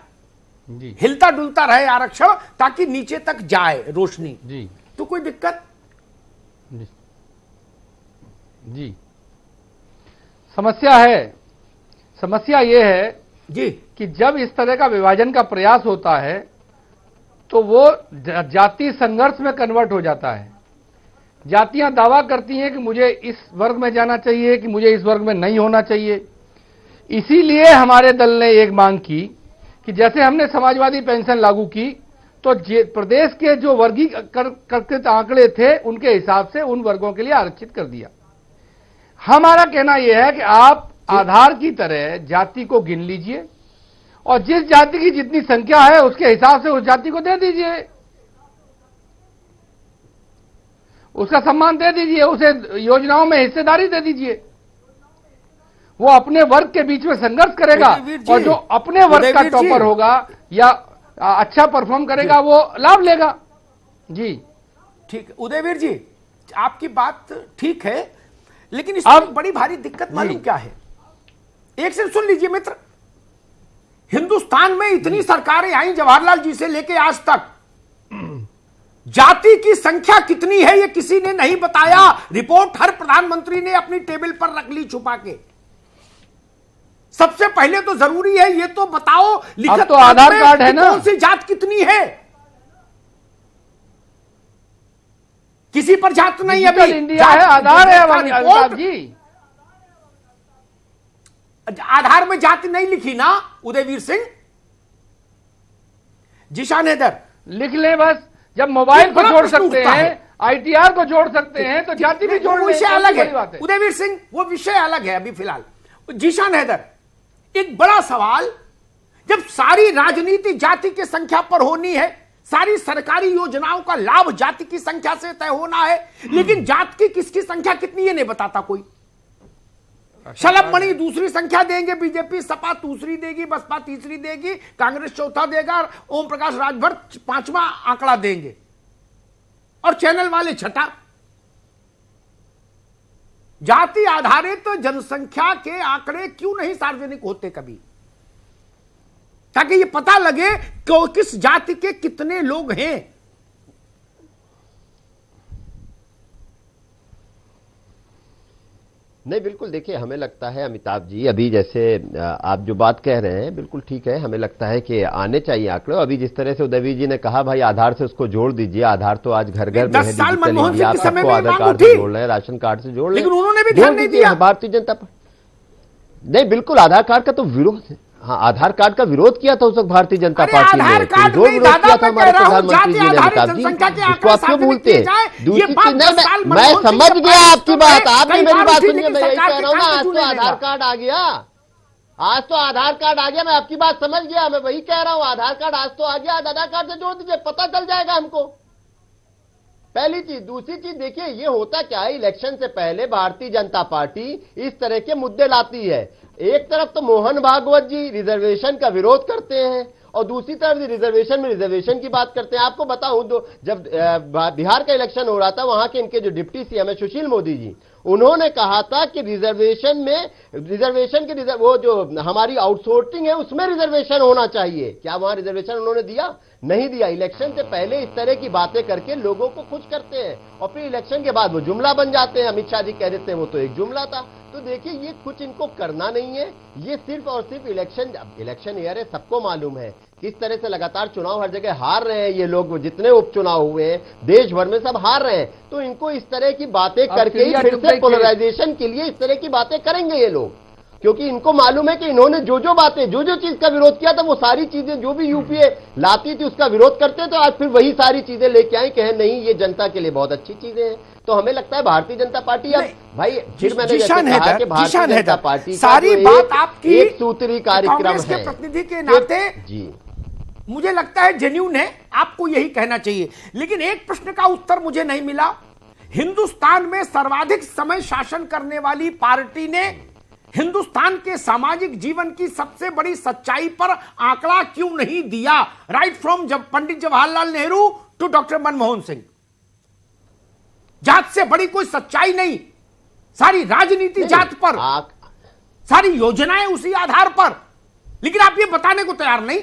D: हिलता डुलता रहे आरक्षण ताकि नीचे तक जाए रोशनी जी, तो कोई दिक्कत
E: जी। समस्या यह है
D: जी
E: कि जब इस तरह का विभाजन का प्रयास होता है तो वो जाति संघर्ष में कन्वर्ट हो जाता है। जातियां दावा करती हैं कि मुझे इस वर्ग में जाना चाहिए, कि मुझे इस वर्ग में नहीं होना चाहिए। इसीलिए हमारे दल ने एक मांग की कि जैसे हमने समाजवादी पेंशन लागू की तो प्रदेश के जो वर्गीकृत आंकड़े थे उनके हिसाब से उन वर्गों के लिए आरक्षित कर दिया। हमारा कहना यह है कि आप आधार की तरह जाति को गिन लीजिए और जिस जाति की जितनी संख्या है उसके हिसाब से उस जाति को दे दीजिए, उसका सम्मान दे दीजिए, उसे योजनाओं में हिस्सेदारी दे दीजिए। वो अपने वर्ग के बीच में संघर्ष करेगा और जो अपने वर्ग का टॉपर होगा या अच्छा परफॉर्म करेगा वो लाभ लेगा। जी
D: ठीक, उदयवीर जी आपकी बात ठीक है, लेकिन इसमें बड़ी भारी दिक्कत मालूम क्या है? एक से सुन लीजिए मित्र, हिंदुस्तान में इतनी सरकारें आई जवाहरलाल जी से लेके आज तक, जाति की संख्या कितनी है ये किसी ने नहीं बताया। रिपोर्ट हर प्रधानमंत्री ने अपनी टेबल पर रख ली छुपा के। सबसे पहले तो जरूरी है ये तो बताओ लिखत
E: तो आधार कार्ड है ना,
D: कौन सी जात कितनी है। किसी पर जात नहीं, अभी
E: इंडिया है, आधार है अमिताभ जी।
D: आधार में जाति नहीं लिखी ना उदयवीर सिंह, जिशान हैदर
E: लिख ले बस। जब मोबाइल को जोड़ सकते हैं, आईटीआर को जोड़ सकते हैं तो जाति भी जोड़,
D: विषय अलग है उदयवीर सिंह, वो विषय अलग है अभी फिलहाल। जिशान हैदर, एक बड़ा सवाल, जब सारी राजनीति जाति की संख्या पर होनी है, सारी सरकारी योजनाओं का लाभ जाति की संख्या से तय होना है, लेकिन जात की किसकी संख्या कितनी है नहीं बताता कोई। शलभ मणि दूसरी संख्या देंगे, बीजेपी सपा दूसरी देगी, बसपा तीसरी देगी, कांग्रेस चौथा देगा, ओम प्रकाश राजभर पांचवा आंकड़ा देंगे और चैनल वाले छठा। जाति आधारित जनसंख्या के आंकड़े क्यों नहीं सार्वजनिक होते कभी, ताकि ये पता लगे कि किस जाति के कितने लोग हैं।
F: नहीं, बिल्कुल देखिए, हमें लगता है अमिताभ जी, अभी जैसे आप जो बात कह रहे हैं बिल्कुल ठीक है, हमें लगता है कि आने चाहिए आंकड़े। अभी जिस तरह से उदयवीर जी ने कहा भाई आधार से उसको जोड़ दीजिए, आधार तो आज घर घर में है, डिजिटली आप सबको आधार कार्ड से जोड़ रहे हैं, राशन कार्ड से जोड़ रहे हैं,
D: लेकिन उन्होंने भी ध्यान नहीं दिया।
F: भारतीय जनता पार्टी नहीं, बिल्कुल आधार कार्ड का तो विरोध है। हाँ, आधार कार्ड का विरोध किया था उस वक्त भारतीय जनता पार्टी ने, जो विरोध किया था हमारे प्रधानमंत्री जी ने, अमिताभ जी, इसको आप क्यों भूलते हैं? दूसरी चीज नहीं, मैं समझ गया आपकी बात, आपने मेरी बात सुनी, मैं यही कह रहा हूँ ना, आज तो आधार कार्ड आ गया, आज तो आधार कार्ड आ गया, मैं आपकी बात समझ गया, मैं वही कह रहा हूँ, आधार कार्ड आज तो आ गया, आधार कार्ड से जोड़ दीजिए, पता चल जाएगा हमको। पहली चीज। दूसरी चीज देखिए, ये होता क्या है, इलेक्शन से पहले भारतीय जनता पार्टी इस तरह के मुद्दे लाती है। एक तरफ तो मोहन भागवत जी रिजर्वेशन का विरोध करते हैं और दूसरी तरफ रिजर्वेशन में रिजर्वेशन की बात करते हैं। आपको बताऊं, जब बिहार का इलेक्शन हो रहा था, वहां के इनके जो डिप्टी सीएम है सुशील मोदी जी, उन्होंने कहा था कि रिजर्वेशन के वो जो हमारी आउटसोर्सिंग है उसमें रिजर्वेशन होना चाहिए। क्या वहां रिजर्वेशन उन्होंने दिया? नहीं दिया। इलेक्शन से पहले इस तरह की बातें करके लोगों को खुश करते हैं और फिर इलेक्शन के बाद वो जुमला बन जाते हैं। अमित शाह जी कह देते हैं वो तो एक जुमला था। तो देखिए, ये कुछ इनको करना नहीं है, ये सिर्फ और सिर्फ इलेक्शन ईयर है, सबको मालूम है किस तरह से लगातार चुनाव हर जगह हार रहे हैं ये लोग, जितने उपचुनाव हुए हैं देश भर में सब हार रहे हैं। तो इनको इस तरह की बातें करके ही फिर से पोलराइजेशन के लिए इस तरह की बातें करेंगे ये लोग, क्योंकि इनको मालूम है कि इन्होंने जो बातें जो चीज का विरोध किया था वो सारी चीजें जो भी यूपीए लाती थी उसका विरोध करते, तो आज फिर वही सारी चीजें लेके आई, कहे नहीं ये जनता के लिए बहुत अच्छी चीजें हैं। तो हमें लगता है भारतीय जनता पार्टी अब भाई फिर मैंने जैसे कहा कि भारतीय जनता पार्टी
D: सारी बात आपकी
F: एक सूत्री कार्यक्रम है।
D: प्रतिनिधि के नाते
F: जी
D: मुझे लगता है जेन्युइन है, आपको यही कहना चाहिए। लेकिन एक प्रश्न का उत्तर मुझे नहीं मिला, हिंदुस्तान में सर्वाधिक समय शासन करने वाली पार्टी ने हिंदुस्तान के सामाजिक जीवन की सबसे बड़ी सच्चाई पर आंकड़ा क्यों नहीं दिया? Right from Pandit Jawaharlal Nehru to doctor Manmohan Singh. जात से बड़ी कोई सच्चाई नहीं, सारी राजनीति जात पर, सारी योजनाएं उसी आधार पर, लेकिन आप ये बताने को तैयार नहीं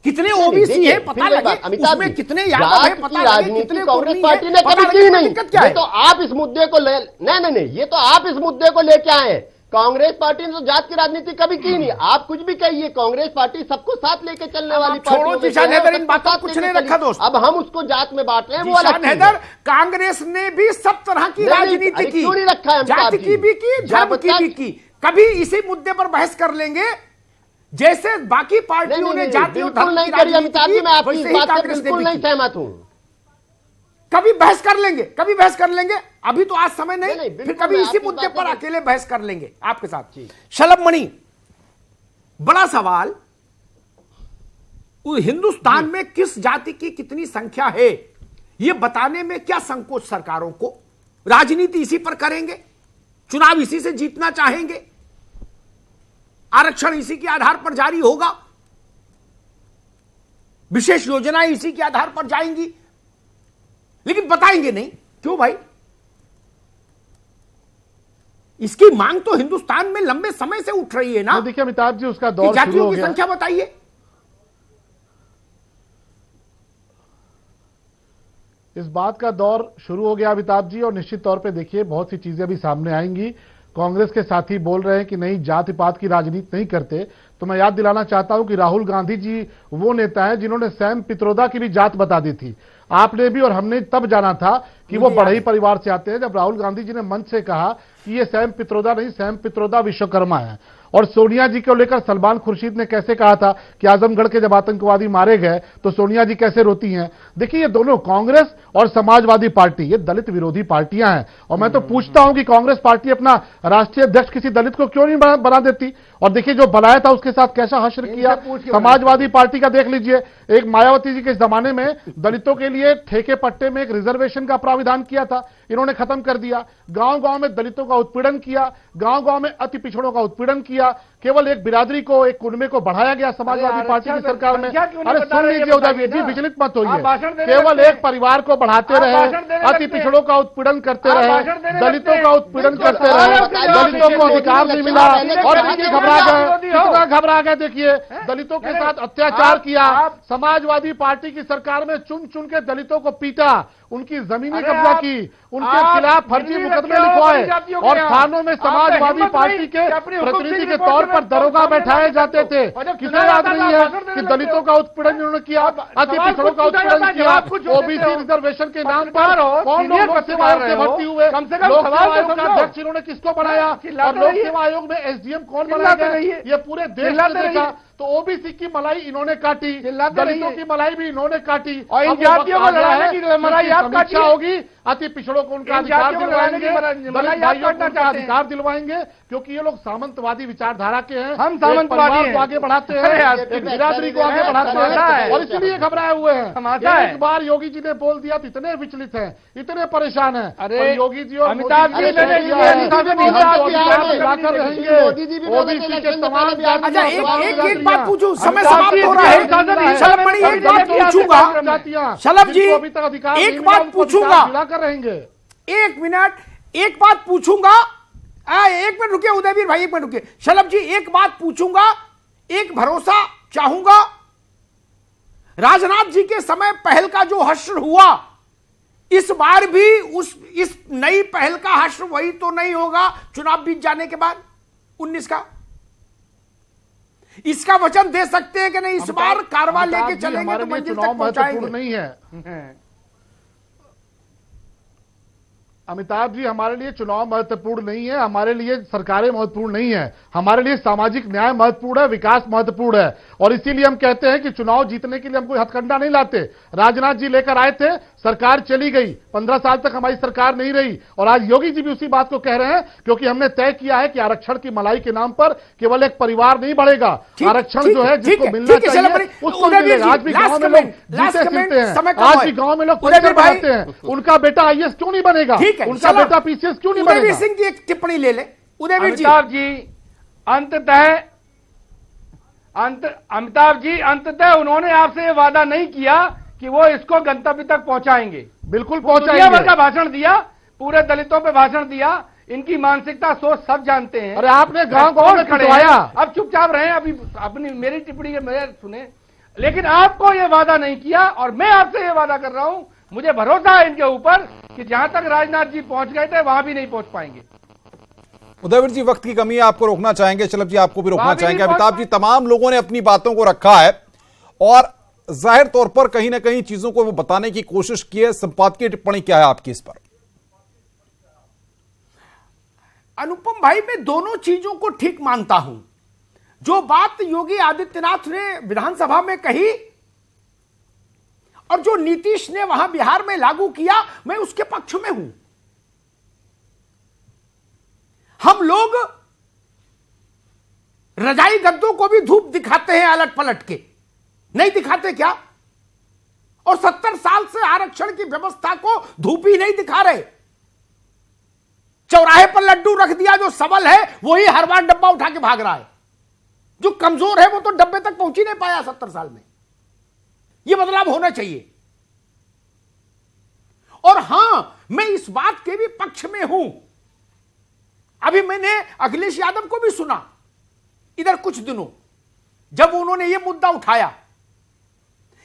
D: कितने ओबीसी है पता लगे, उसमें कितने यादव है पता लगे, कितने
F: कांग्रेस पार्टी ने कभी की नहीं। ये तो आप इस मुद्दे को नहीं, ये तो आप इस मुद्दे को लेके आए। कांग्रेस पार्टी ने तो जात की राजनीति कभी की नहीं। आप कुछ भी कहिए, कांग्रेस पार्टी सबको साथ लेके चलने वाली पार्टी,
D: इन बातों कुछ नहीं रखा दोस्त।
F: अब हम उसको जात में बांट रहे हैं, वो अलग
D: हैदर। कांग्रेस ने भी सब तरह की राजनीति की,
F: क्यों नहीं रखा है?
D: जात की भी की, धर्म की भी की। कभी इसी मुद्दे पर बहस कर लेंगे जैसे बाकी पार्टियों ने जाति और धर्म की राजनीति की,
F: मैं आपकी इस बात से बिल्कुल नहीं सहमत हूं।
D: कभी बहस कर लेंगे, कभी बहस कर लेंगे, अभी तो आज समय नहीं, फिर कभी इसी मुद्दे पर अकेले बहस कर लेंगे आपके साथ। शलभ मणि, बड़ा सवाल, हिंदुस्तान में किस जाति की कितनी संख्या है यह बताने में क्या संकोच सरकारों को? राजनीति इसी पर करेंगे, चुनाव इसी से जीतना चाहेंगे, आरक्षण इसी के आधार पर जारी होगा, विशेष योजनाएं इसी के आधार पर जाएंगी, लेकिन बताएंगे नहीं। क्यों भाई? इसकी मांग तो हिंदुस्तान में लंबे समय से उठ रही है ना।
H: देखिए अमिताभ जी, उसका दौर
D: जातियों की संख्या बताइए।
H: इस बात का दौर शुरू हो गया अमिताभ जी, और निश्चित तौर पे देखिए बहुत सी चीजें भी सामने आएंगी। कांग्रेस के साथी बोल रहे हैं कि नहीं, जाति पात की राजनीति नहीं करते, तो मैं याद दिलाना चाहता हूं कि राहुल गांधी जी वो नेता हैं जिन्होंने सैम पित्रोदा की भी जात बता दी थी। आपने भी और हमने तब जाना था कि वो बढ़ई परिवार से आते हैं, जब राहुल गांधी जी ने मंच से कहा कि ये सैम पित्रोदा नहीं, सैम पित्रोदा विश्वकर्मा है। और सोनिया जी को लेकर सलमान खुर्शीद ने कैसे कहा था कि आजमगढ़ के जब आतंकवादी मारे गए तो सोनिया जी कैसे रोती हैं। देखिए, ये दोनों कांग्रेस और समाजवादी पार्टी, ये दलित विरोधी पार्टियां हैं। और मैं तो पूछता हूं कि कांग्रेस पार्टी अपना राष्ट्रीय अध्यक्ष किसी दलित को क्यों नहीं बना देती? और देखिए, जो बनाया था उसके साथ कैसा हश्र किया। समाजवादी पार्टी का देख लीजिए, एक मायावती जी के जमाने में दलितों के लिए ठेके पट्टे में एक रिजर्वेशन का प्राविधान किया था, इन्होंने खत्म कर दिया। गांव गांव में दलितों का उत्पीड़न किया, गांव गांव में अति पिछड़ों का उत्पीड़न किया। केवल एक बिरादरी को, एक कुनबे को बढ़ाया गया समाजवादी पार्टी की सरकार में। अरे सुन लीजिए उदयवीर जी, विचलित मत होइए। केवल एक परिवार को बढ़ाते रहे, अति पिछड़ों का उत्पीड़न करते रहे, दलितों का उत्पीड़न करते रहे, दलितों को अधिकार नहीं मिला और घबरा गए, कितना घबरा गए। देखिए, दलितों के साथ अत्याचार किया, समाजवादी पार्टी की सरकार में चुन चुन के दलितों को पीटा, उनकी जमीनी कब्जा की, उनके खिलाफ फर्जी मुकदमे लिखवाए और थानों में समाजवादी पार्टी के प्रतिनिधि के तौर पर दरोगा बैठाए जाते थे। किसे याद नहीं है कि दलितों का उत्पीड़न इन्होंने किया, अति पिछड़ों का उत्पीड़न किया, ओबीसी रिजर्वेशन के नाम पर कौन लोग लोक सेवा आयोग से भर्ती हुए, लोक सेवा आयोग का अध्यक्ष इन्होंने किसको बनाया और लोक सेवा आयोग में एसडीएम कौन बनाया गया, ये पूरे देश ने देखा। तो ओबीसी की मलाई इन्होंने काटी, दलितों की मलाई भी इन्होंने काटी,
E: और इन जातियों को लड़ाने की मलाई आप काटी
H: होगी। अति पिछड़ों को उनका अधिकार दिलवाएंगे, दलित भाइयों को उनका अधिकार दिलवाएंगे, क्योंकि ये लोग सामंतवादी विचारधारा के हैं।
E: हम सामंतवादी
H: को आगे बढ़ाते हैं, बिरादरी को आगे बढ़ाते हैं और इसीलिए घबराए हुए हैं। एक बार योगी जी ने बोल दिया तो इतने विचलित हैं, इतने परेशान हैं।
E: अरे
H: योगी जी और
E: अमिताभ जी
H: जाकर रहेंगे ओबीसी के तमाम।
D: अच्छा, एक बात पूछूं, समय समाप्त हो रहा है। शलभ मणि, एक बात पूछूंगा शलभ जी, एक बात पूछूंगा,
H: रहेंगे
D: 1 मिनट, एक बात पूछूंगा। 1 मिनट रुकिए उदयवीर भाई, 1 मिनट रुकिए। शलभ जी, एक बात पूछूंगा, एक भरोसा चाहूंगा। राजनाथ जी के समय पहल का जो हश्र हुआ, इस बार भी इस नई पहल का हश्र वही तो नहीं होगा चुनाव बीत जाने के बाद 19 का? इसका वचन दे सकते हैं कि नहीं इस बार कारवा लेके चलेंगे तो मंजिल तक पहुंचाएंगे?
H: नहीं है अमिताभ जी, हमारे लिए चुनाव महत्वपूर्ण नहीं है, हमारे लिए सरकारें महत्वपूर्ण नहीं है, हमारे लिए सामाजिक न्याय महत्वपूर्ण है, विकास महत्वपूर्ण है। और इसीलिए हम कहते हैं कि चुनाव जीतने के लिए हम कोई हथकंडा नहीं लाते। राजनाथ जी लेकर आए थे, सरकार चली गई, 15 साल तक हमारी सरकार नहीं रही और आज योगी जी भी उसी बात को कह रहे हैं, क्योंकि हमने तय किया है कि आरक्षण की मलाई के नाम पर केवल एक परिवार नहीं बढ़ेगा, आरक्षण जो है जिसको मिलना चाहिए उसको मिलेगा। आज भी गांव में लोग जीते सीखते हैं, आज भी गांव में लोग पढ़ते हैं, उनका बेटा आईएएस क्यों नहीं बनेगा, उनका बेटा पीसीएस क्यों नहीं बनेगा?
D: उदयवीर सिंह की एक टिप्पणी ले ले उदयवीर जी।
E: अमिताभ जी अंततः उन्होंने आपसे ये वादा नहीं किया कि वो इसको गंतव्य तक पहुंचाएंगे।
H: बिल्कुल
E: दुनिया भर का भाषण दिया, पूरे दलितों पे भाषण दिया, इनकी मानसिकता सोच सब जानते हैं।
H: अरे आपने गांव में खड़े आया,
E: अब चुपचाप रहे, अभी अपनी मेरी टिप्पणी मेरे सुने, लेकिन आपको ये वादा नहीं किया और मैं आपसे ये वादा कर रहा हूं, मुझे भरोसा है इनके ऊपर कि जहां तक राजनाथ जी पहुंच गए थे वहां भी नहीं पहुंच पाएंगे।
A: उदयवीर जी, वक्त की कमी है, आपको रोकना चाहेंगे, शलभ जी आपको भी रोकना चाहेंगे। अमिताभ जी, तमाम लोगों ने अपनी बातों को रखा है और जाहिर तौर पर कहीं ना कहीं चीजों को वो बताने की कोशिश की है। संपादकीय टिप्पणी क्या है आपकी इस पर?
D: अनुपम भाई, मैं दोनों चीजों को ठीक मानता हूं। जो बात योगी आदित्यनाथ ने विधानसभा में कही और जो नीतीश ने वहां बिहार में लागू किया, मैं उसके पक्ष में हूं। हम लोग रजाई गद्दों को भी धूप दिखाते हैं अलट पलट के, नहीं दिखाते क्या? और 70 साल से आरक्षण की व्यवस्था को धूप ही नहीं दिखा रहे। चौराहे पर लड्डू रख दिया, जो सबल है वही हर बार डब्बा उठा के भाग रहा है, जो कमजोर है वो तो डब्बे तक पहुंच ही नहीं पाया 70 साल में। यह बदलाव होना चाहिए। और हां, मैं इस बात के भी पक्ष में हूं। अभी मैंने अखिलेश यादव को भी सुना इधर कुछ दिनों, जब उन्होंने यह मुद्दा उठाया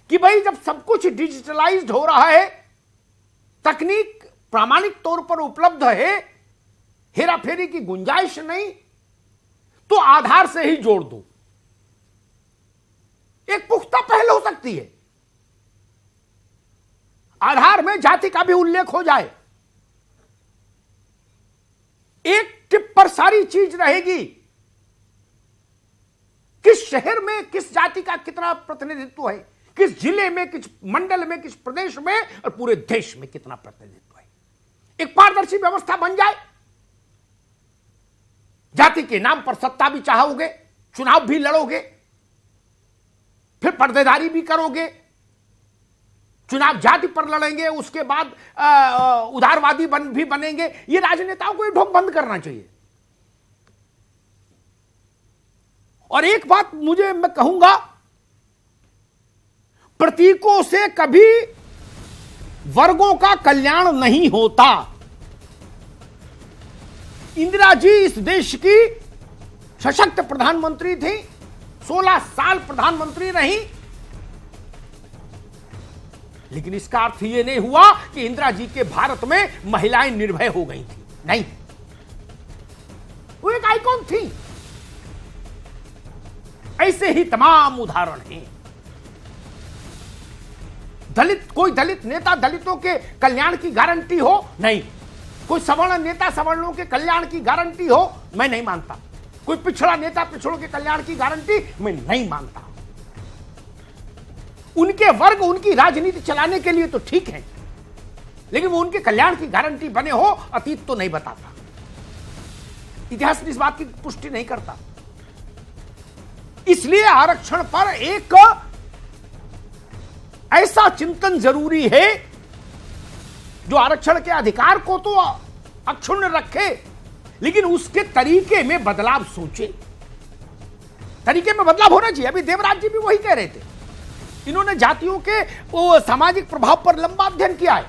D: कि भाई जब सब कुछ डिजिटलाइज्ड हो रहा है, तकनीक प्रामाणिक तौर पर उपलब्ध है, हेराफेरी की गुंजाइश नहीं, तो आधार से ही जोड़ दो। एक पुख्ता पहल हो सकती है, आधार में जाति का भी उल्लेख हो जाए, एक टिप पर सारी चीज रहेगी, किस शहर में किस जाति का कितना प्रतिनिधित्व है, किस जिले में, किस मंडल में, किस प्रदेश में और पूरे देश में कितना प्रतिनिधित्व है। एक पारदर्शी व्यवस्था बन जाए। जाति के नाम पर सत्ता भी चाहोगे, चुनाव भी लड़ोगे, फिर पर्देदारी भी करोगे, चुनाव जाति पर लड़ेंगे, उसके बाद उदारवादी भी बनेंगे। ये राजनेताओं को ये ढोंग बंद करना चाहिए। और एक बात मैं कहूंगा, प्रतीकों से कभी वर्गों का कल्याण नहीं होता। इंदिरा जी इस देश की सशक्त प्रधानमंत्री थी, 16 साल प्रधानमंत्री रही। लेकिन इसका अर्थ यह नहीं हुआ कि इंदिरा जी के भारत में महिलाएं निर्भय हो गई थी। नहीं, वो एक आइकॉन थी। ऐसे ही तमाम उदाहरण हैं। कोई दलित नेता दलितों के कल्याण की गारंटी हो, नहीं। कोई सवर्ण नेता सवर्णों के कल्याण की गारंटी हो, मैं नहीं मानता। कोई पिछड़ा नेता पिछड़ों के कल्याण की गारंटी मैं नहीं मानता। उनके वर्ग उनकी राजनीति चलाने के लिए तो ठीक है, लेकिन वो उनके कल्याण की गारंटी बने हो, अतीत तो नहीं बताता। इतिहास इस बात की पुष्टि नहीं करता। इसलिए आरक्षण पर एक ऐसा चिंतन जरूरी है जो आरक्षण के अधिकार को तो अक्षुण्ण रखे, लेकिन उसके तरीके में बदलाव सोचे। तरीके में बदलाव होना चाहिए। अभी देवराज जी भी वही कह रहे थे। इन्होंने जातियों के वो सामाजिक प्रभाव पर लंबा अध्ययन किया है,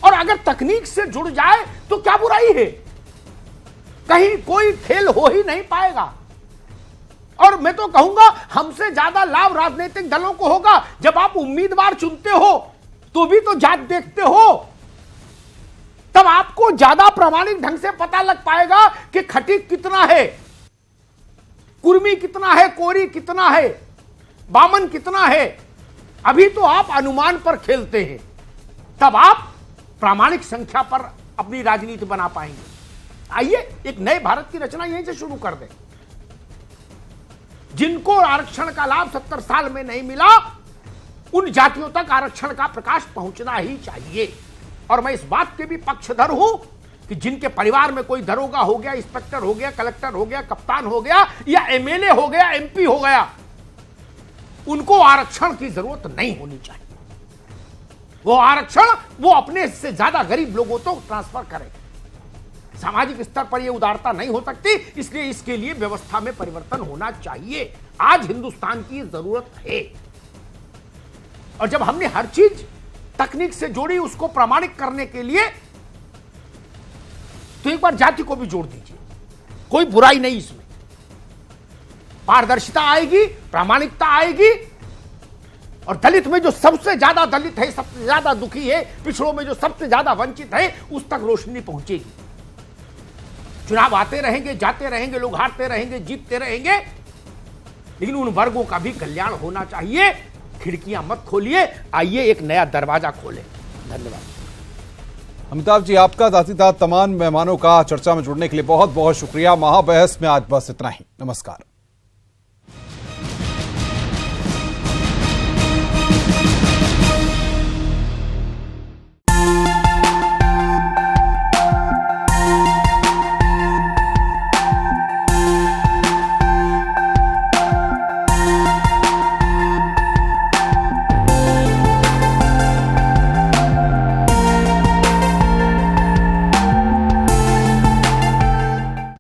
D: और अगर तकनीक से जुड़ जाए तो क्या बुराई है। कहीं कोई खेल हो ही नहीं पाएगा। और मैं तो कहूंगा हमसे ज्यादा लाभ राजनीतिक दलों को होगा जब आप उम्मीदवार चुनते हो तो भी तो जात देखते हो। तब आपको ज्यादा प्रामाणिक ढंग से पता लग पाएगा कि खटीक कितना है, कुर्मी कितना है, कोरी कितना है, बामन कितना है। अभी तो आप अनुमान पर खेलते हैं, तब आप प्रामाणिक संख्या पर अपनी राजनीति बना पाएंगे। आइए एक नए भारत की रचना यहीं से शुरू कर दें। जिनको आरक्षण का लाभ 70 साल में नहीं मिला, उन जातियों तक आरक्षण का प्रकाश पहुंचना ही चाहिए। और मैं इस बात के भी पक्षधर हूं कि जिनके परिवार में कोई दरोगा हो गया, इंस्पेक्टर हो गया, कलेक्टर हो गया, कप्तान हो गया, या एमएलए हो गया, एमपी हो गया, उनको आरक्षण की जरूरत नहीं होनी चाहिए। वो आरक्षण वो अपने से ज्यादा गरीब लोगों तक ट्रांसफर करें। सामाजिक स्तर पर यह उदारता नहीं हो सकती, इसलिए इसके लिए व्यवस्था में परिवर्तन होना चाहिए। आज हिंदुस्तान की जरूरत है। और जब हमने हर चीज तकनीक से जोड़ी उसको प्रमाणित करने के लिए, तो एक बार जाति को भी जोड़ दीजिए। कोई बुराई नहीं इसमें। पारदर्शिता आएगी, प्रामाणिकता आएगी, और दलित में जो सबसे ज्यादा दलित है, सबसे ज्यादा दुखी है, पिछड़ों में जो सबसे ज्यादा वंचित है, उस तक रोशनी पहुंचेगी। चुनाव आते रहेंगे, जाते रहेंगे, लोग हारते रहेंगे, जीतते रहेंगे, लेकिन उन वर्गों का भी कल्याण होना चाहिए। खिड़कियां मत खोलिए, आइए एक नया दरवाजा खोलें। धन्यवाद।
A: अमिताभ जी, आपका साथ तमाम मेहमानों का चर्चा में जुड़ने के लिए बहुत बहुत शुक्रिया। महाबहस में आज बस इतना ही। नमस्कार।